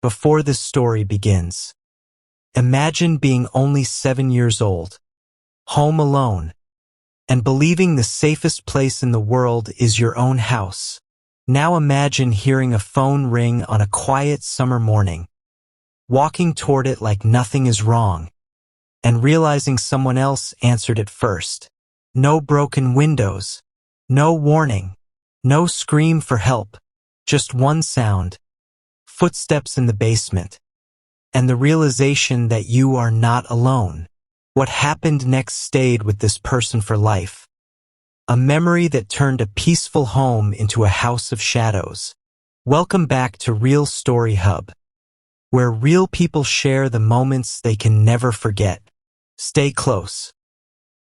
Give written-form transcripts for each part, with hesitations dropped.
before this story begins. Imagine being only 7 years old, home alone, and believing the safest place in the world is your own house. Now imagine hearing a phone ring on a quiet summer morning, walking toward it like nothing is wrong, and realizing someone else answered it first. No broken windows, no warning, no scream for help, just one sound, footsteps in the basement, and the realization that you are not alone. What happened next stayed with this person for life. A memory that turned a peaceful home into a house of shadows. Welcome back to Real Story Hub, where real people share the moments they can never forget. Stay close,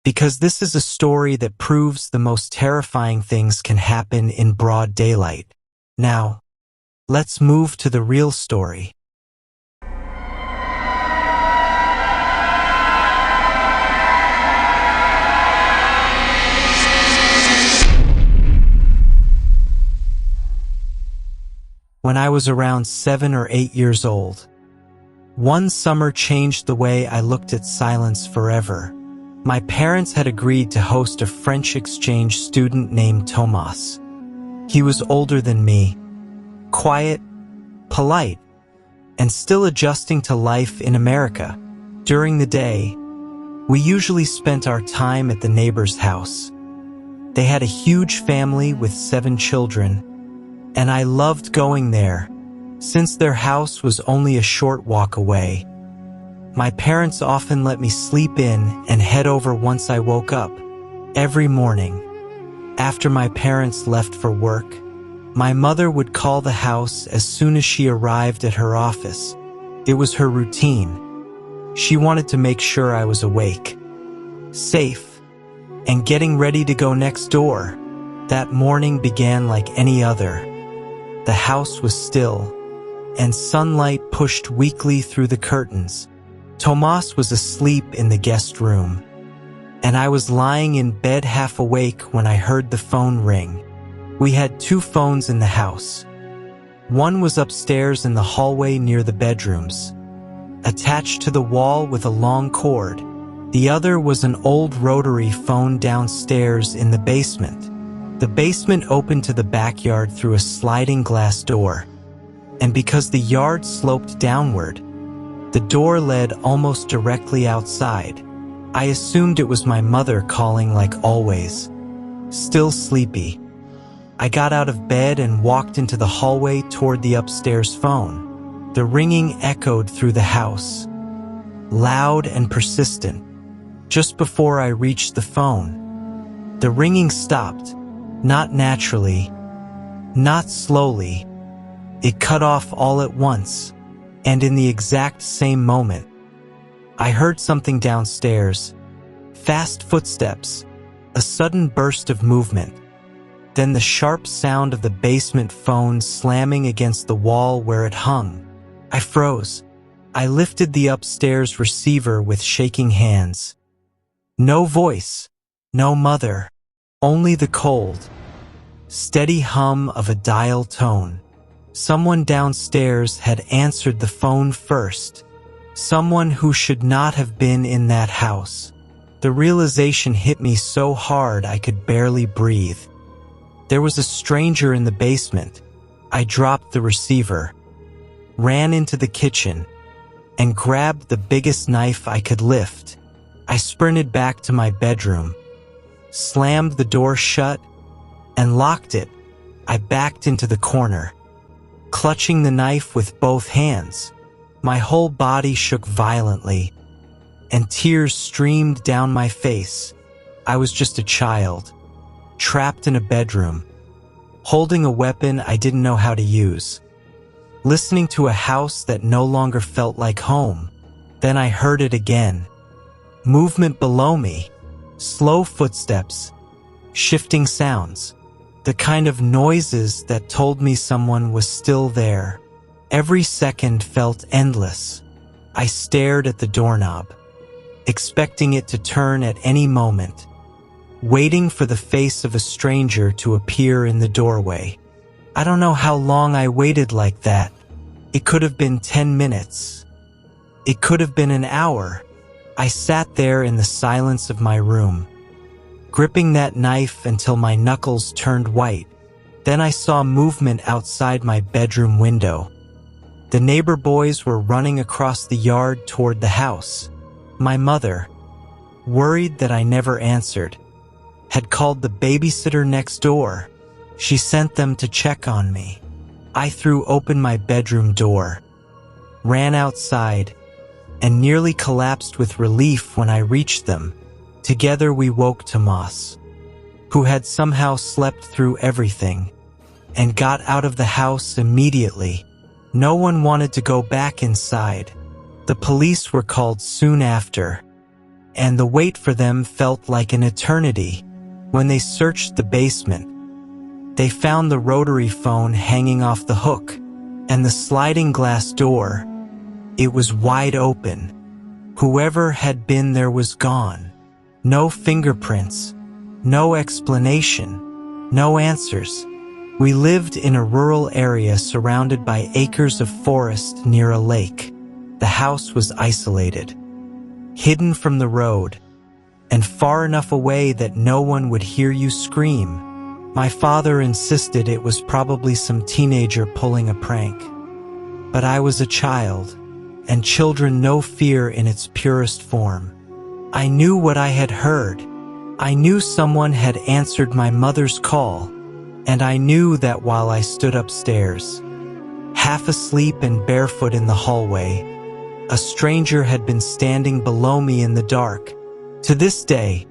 because this is a story that proves the most terrifying things can happen in broad daylight. Now, let's move to the real story. When I was around 7 or 8 years old, one summer changed the way I looked at silence forever. My parents had agreed to host a French exchange student named Thomas. He was older than me, quiet, polite, and still adjusting to life in America. During the day, we usually spent our time at the neighbor's house. They had a huge family with 7 children, and I loved going there, since their house was only a short walk away. My parents often let me sleep in and head over once I woke up. Every morning, after my parents left for work, my mother would call the house as soon as she arrived at her office. It was her routine. She wanted to make sure I was awake, safe, and getting ready to go next door. That morning began like any other. The house was still, and sunlight pushed weakly through the curtains. Thomas was asleep in the guest room, and I was lying in bed half awake when I heard the phone ring. We had 2 phones in the house. One was upstairs in the hallway near the bedrooms, attached to the wall with a long cord. The other was an old rotary phone downstairs in the basement. The basement opened to the backyard through a sliding glass door, and because the yard sloped downward, the door led almost directly outside. I assumed it was my mother calling like always. Still sleepy, I got out of bed and walked into the hallway toward the upstairs phone. The ringing echoed through the house, loud and persistent. Just before I reached the phone, the ringing stopped. Not naturally, not slowly. It cut off all at once, and in the exact same moment, I heard something downstairs. Fast footsteps, a sudden burst of movement, then the sharp sound of the basement phone slamming against the wall where it hung. I froze. I lifted the upstairs receiver with shaking hands. No voice, no mother, only the cold, steady hum of a dial tone. Someone downstairs had answered the phone first. Someone who should not have been in that house. The realization hit me so hard I could barely breathe. There was a stranger in the basement. I dropped the receiver, ran into the kitchen, and grabbed the biggest knife I could lift. I sprinted back to my bedroom, slammed the door shut, and locked it. I backed into the corner, clutching the knife with both hands. My whole body shook violently, and tears streamed down my face. I was just a child, trapped in a bedroom, holding a weapon I didn't know how to use, listening to a house that no longer felt like home. Then I heard it again. Movement below me, slow footsteps, shifting sounds, the kind of noises that told me someone was still there. Every second felt endless. I stared at the doorknob, expecting it to turn at any moment, waiting for the face of a stranger to appear in the doorway. I don't know how long I waited like that. It could have been 10 minutes. It could have been an hour. I sat there in the silence of my room, gripping that knife until my knuckles turned white. Then I saw movement outside my bedroom window. The neighbor boys were running across the yard toward the house. My mother, worried that I never answered, had called the babysitter next door. She sent them to check on me. I threw open my bedroom door, ran outside, and nearly collapsed with relief when I reached them. Together we woke Tomas, who had somehow slept through everything, and got out of the house immediately. No one wanted to go back inside. The police were called soon after, and the wait for them felt like an eternity. When they searched the basement, they found the rotary phone hanging off the hook, and the sliding glass door. It was wide open. Whoever had been there was gone. No fingerprints, no explanation, no answers. We lived in a rural area surrounded by acres of forest near a lake. The house was isolated, hidden from the road, and far enough away that no one would hear you scream. My father insisted it was probably some teenager pulling a prank. But I was a child, and children know fear in its purest form. I knew what I had heard. I knew someone had answered my mother's call, and I knew that while I stood upstairs, half asleep and barefoot in the hallway, a stranger had been standing below me in the dark. To this day,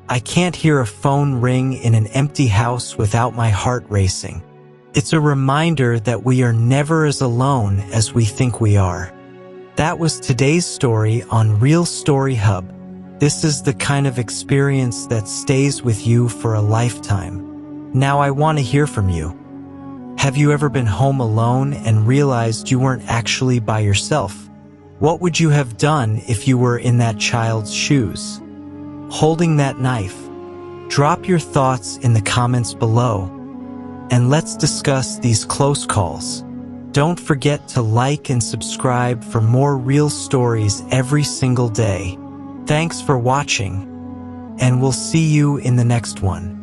I can't hear a phone ring in an empty house without my heart racing. It's a reminder that we are never as alone as we think we are. That was today's story on Real Story Hub. This is the kind of experience that stays with you for a lifetime. Now I want to hear from you. Have you ever been home alone and realized you weren't actually by yourself? What would you have done if you were in that child's shoes, holding that knife? Drop your thoughts in the comments below, and let's discuss these close calls. Don't forget to like and subscribe for more real stories every single day. Thanks for watching, and we'll see you in the next one.